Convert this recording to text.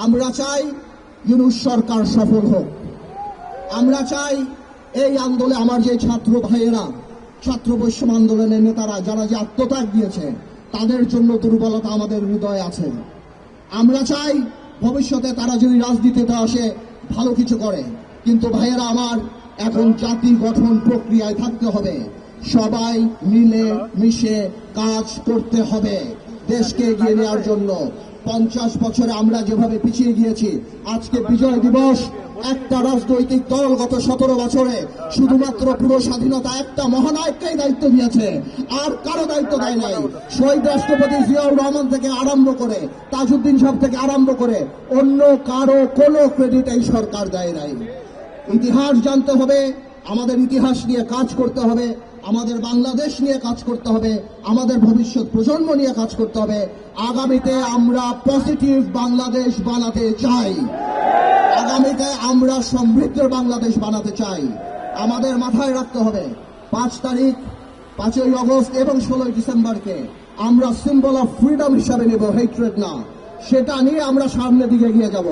আমরা চাই ইউনূস সরকার সফল হোক। আমরা চাই এই আন্দোলনে আমার যে ছাত্র ভাইয়েরা, ছাত্র বৈষম্য আন্দোলনের নেতারা যারা যে আত্মত্যাগ দিয়েছে, তাদের জন্য দুর্বলতা আমাদের হৃদয়ে আছে। আমরা চাই ভবিষ্যতে তারা যদি রাজনীতিতে আসে ভালো কিছু করে, কিন্তু ভাইয়েরা আমার, এখন জাতি গঠন প্রক্রিয়ায় থাকতে হবে। সবাই মিলে মিশে কাজ করতে হবে দেশকে এগিয়ে নেওয়ার জন্য। 50 বছরে আমরা যেভাবে পিছিয়ে গিয়েছি, আজকে বিজয় দিবস, একটা রাজনৈতিক দল গত 17 বছরে শুধুমাত্র পুরো স্বাধীনতা একটা মহানায়ককেই দায়িত্ব দিয়েছে, আর কারো দায়িত্ব দেয় নাই। শহীদ রাষ্ট্রপতি জিয়াউর রহমান থেকে আরম্ভ করে, তাজউদ্দিন সাহেব থেকে আরম্ভ করে অন্য কারো কোনো ক্রেডিট এই সরকার দেয় নাই। ইতিহাস জানতে হবে, আমাদের ইতিহাস নিয়ে কাজ করতে হবে, আমাদের বাংলাদেশ নিয়ে কাজ করতে হবে, আমাদের ভবিষ্যৎ প্রজন্ম নিয়ে কাজ করতে হবে। আগামীতে আমরা পজিটিভ বাংলাদেশ বানাতে চাই, আগামীতে আমরা সমৃদ্ধ বাংলাদেশ বানাতে চাই। আমাদের মাথায় রাখতে হবে 5 তারিখ, 5ই আগস্ট এবং 16ই ডিসেম্বরকে আমরা সিম্বল অফ ফ্রিডম হিসাবে নেব, হেট্রেড না। সেটা নিয়ে আমরা সামনের দিকে এগিয়ে যাব।